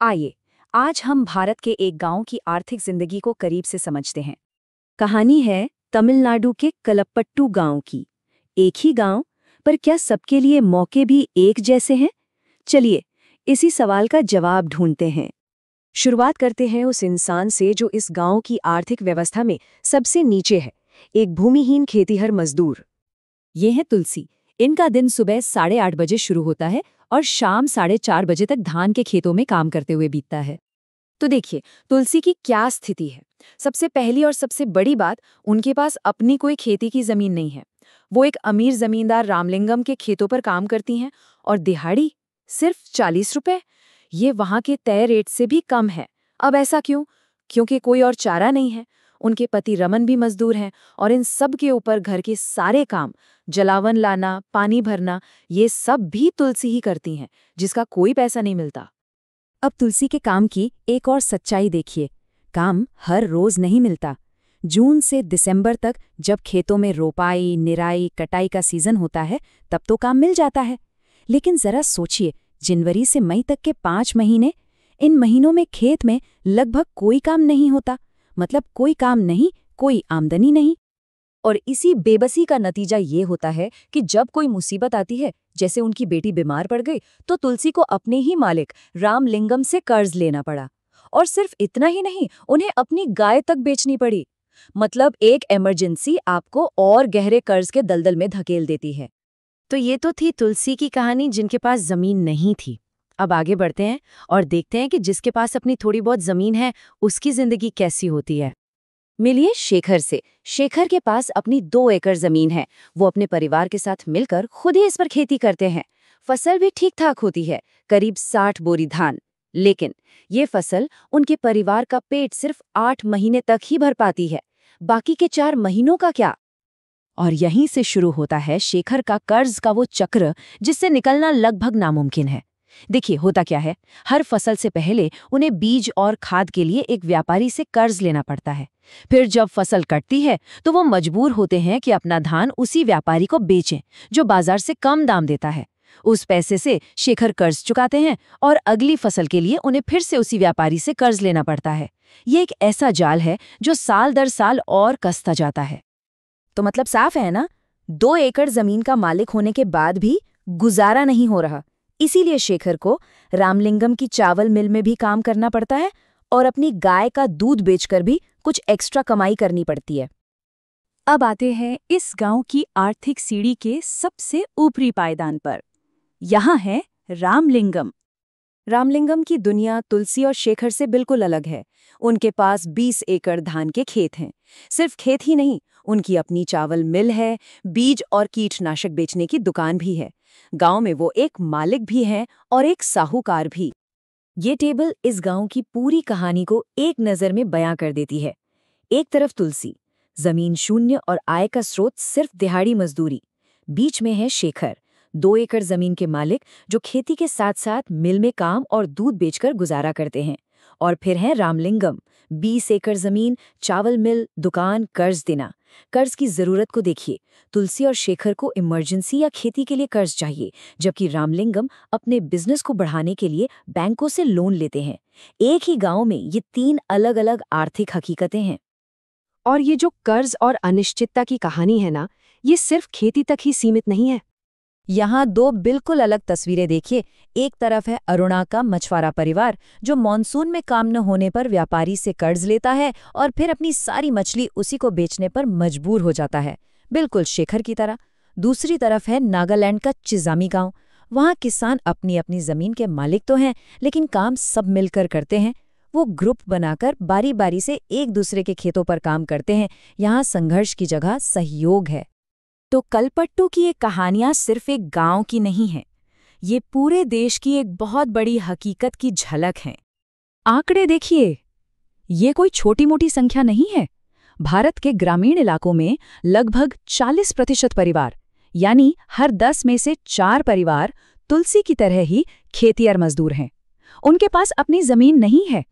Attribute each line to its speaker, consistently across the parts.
Speaker 1: आइए, आज हम भारत के एक गांव की आर्थिक जिंदगी को करीब से समझते हैं। कहानी है तमिलनाडु के कलपट्टू गांव की। एक ही गांव, पर क्या सबके लिए मौके भी एक जैसे हैं? चलिए, इसी सवाल का जवाब ढूंढते हैं। शुरुआत करते हैं उस इंसान से जो इस गांव की आर्थिक व्यवस्था में सबसे नीचे है, एक भूमिहीन खेतीहर मजदूर। ये है तुलसी। इनका दिन सुबह 8:30 बजे शुरू होता है और शाम 4:30 बजे तक धान के खेतों में काम करते हुए बीतता है। तो देखिए, तुलसी की क्या स्थिति है। सबसे पहली और सबसे बड़ी बात, उनके पास अपनी कोई खेती की जमीन नहीं है। वो एक अमीर जमींदार रामलिंगम के खेतों पर काम करती हैं और दिहाड़ी सिर्फ 40 रुपए। ये वहां के तय रेट से भी कम है। अब ऐसा क्यों? क्योंकि कोई और चारा नहीं है। उनके पति रमन भी मजदूर हैं और इन सब के ऊपर घर के सारे काम, जलावन लाना, पानी भरना, ये सब भी तुलसी ही करती हैं, जिसका कोई पैसा नहीं मिलता। अब तुलसी के काम की एक और सच्चाई देखिए। काम हर रोज नहीं मिलता। जून से दिसंबर तक जब खेतों में रोपाई, निराई, कटाई का सीजन होता है, तब तो काम मिल जाता है। लेकिन जरा सोचिए, जनवरी से मई तक के 5 महीने, इन महीनों में खेत में लगभग कोई काम नहीं होता। मतलब कोई काम नहीं, कोई आमदनी नहीं। और इसी बेबसी का नतीजा ये होता है कि जब कोई मुसीबत आती है, जैसे उनकी बेटी बीमार पड़ गई, तो तुलसी को अपने ही मालिक रामलिंगम से कर्ज लेना पड़ा। और सिर्फ इतना ही नहीं, उन्हें अपनी गाय तक बेचनी पड़ी। मतलब एक इमरजेंसी आपको और गहरे कर्ज के दलदल में धकेल देती है। तो ये तो थी तुलसी की कहानी, जिनके पास जमीन नहीं थी। अब आगे बढ़ते हैं और देखते हैं कि जिसके पास अपनी थोड़ी बहुत जमीन है, उसकी जिंदगी कैसी होती है। मिलिए शेखर से। शेखर के पास अपनी 2 एकड़ जमीन है। वो अपने परिवार के साथ मिलकर खुद ही इस पर खेती करते हैं। फसल भी ठीक ठाक होती है, करीब 60 बोरी धान। लेकिन ये फसल उनके परिवार का पेट सिर्फ 8 महीने तक ही भर पाती है। बाकी के 4 महीनों का क्या? और यहीं से शुरू होता है शेखर का कर्ज का वो चक्र, जिससे निकलना लगभग नामुमकिन है। देखिए, होता क्या है, हर फसल से पहले उन्हें बीज और खाद के लिए एक व्यापारी से कर्ज लेना पड़ता है। फिर जब फसल कटती है तो वो मजबूर होते हैं कि अपना धान उसी व्यापारी को बेचें, जो बाजार से कम दाम देता है। उस पैसे से शेखर कर्ज चुकाते हैं और अगली फसल के लिए उन्हें फिर से उसी व्यापारी से कर्ज लेना पड़ता है। ये एक ऐसा जाल है जो साल दर साल और कसता जाता है। तो मतलब साफ है ना, 2 एकड़ जमीन का मालिक होने के बाद भी गुजारा नहीं हो रहा। इसीलिए शेखर को रामलिंगम की चावल मिल में भी काम करना पड़ता है और अपनी गाय का दूध बेचकर भी कुछ एक्स्ट्रा कमाई करनी पड़ती है। अब आते हैं इस गांव की आर्थिक सीढ़ी के सबसे ऊपरी पायदान पर। यहाँ है रामलिंगम। रामलिंगम की दुनिया तुलसी और शेखर से बिल्कुल अलग है। उनके पास 20 एकड़ धान के खेत हैं। सिर्फ खेत ही नहीं, उनकी अपनी चावल मिल है, बीज और कीटनाशक बेचने की दुकान भी है। गांव में वो एक मालिक भी हैं और एक साहूकार भी। ये टेबल इस गांव की पूरी कहानी को एक नज़र में बयां कर देती है। एक तरफ तुलसी, जमीन शून्य और आय का स्रोत सिर्फ दिहाड़ी मजदूरी। बीच में है शेखर, 2 एकड़ जमीन के मालिक, जो खेती के साथ साथ मिल में काम और दूध बेचकर गुजारा करते हैं। और फिर है रामलिंगम, 20 एकड़ जमीन, चावल मिल, दुकान, कर्ज देना। कर्ज की जरूरत को देखिए, तुलसी और शेखर को इमरजेंसी या खेती के लिए कर्ज चाहिए, जबकि रामलिंगम अपने बिजनेस को बढ़ाने के लिए बैंकों से लोन लेते हैं। एक ही गांव में ये 3 अलग अलग आर्थिक हकीकतें हैं। और ये जो कर्ज और अनिश्चितता की कहानी है ना, ये सिर्फ खेती तक ही सीमित नहीं है। यहाँ 2 बिल्कुल अलग तस्वीरें देखिए। एक तरफ है अरुणा का मछुआरा परिवार, जो मॉनसून में काम न होने पर व्यापारी से कर्ज लेता है और फिर अपनी सारी मछली उसी को बेचने पर मजबूर हो जाता है, बिल्कुल शेखर की तरह। दूसरी तरफ है नागालैंड का चिजामी गांव। वहाँ किसान अपनी अपनी जमीन के मालिक तो हैं, लेकिन काम सब मिलकर करते हैं। वो ग्रुप बनाकर बारी बारी से एक दूसरे के खेतों पर काम करते हैं। यहाँ संघर्ष की जगह सहयोग है। तो कलपट्टू की ये कहानियां सिर्फ एक गांव की नहीं हैं, ये पूरे देश की एक बहुत बड़ी हकीकत की झलक हैं। आंकड़े देखिए, ये कोई छोटी मोटी संख्या नहीं है। भारत के ग्रामीण इलाकों में लगभग 40% परिवार, यानी हर 10 में से 4 परिवार तुलसी की तरह ही खेतिहर मजदूर हैं। उनके पास अपनी जमीन नहीं है।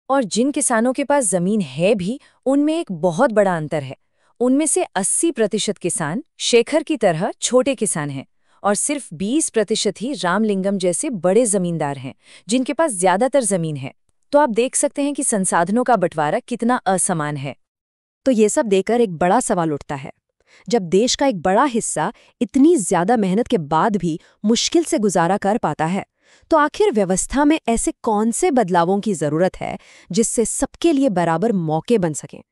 Speaker 1: और जिन किसानों के पास जमीन है भी, उनमें एक बहुत बड़ा अंतर है। उनमें से 80% किसान शेखर की तरह छोटे किसान हैं। और सिर्फ 20% ही रामलिंगम जैसे बड़े जमींदार हैं, जिनके पास ज्यादातर जमीन है। तो आप देख सकते हैं कि संसाधनों का बंटवारा कितना असमान है।
Speaker 2: तो ये सब देखकर एक बड़ा सवाल उठता है। जब देश का एक बड़ा हिस्सा इतनी ज्यादा मेहनत के बाद भी मुश्किल से गुजारा कर पाता है, तो आखिर व्यवस्था में ऐसे कौन से बदलावों की जरूरत है जिससे सबके लिए बराबर मौके बन सकें?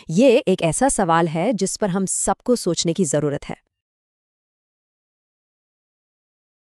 Speaker 2: ये एक ऐसा सवाल है जिस पर हम सबको सोचने की जरूरत है।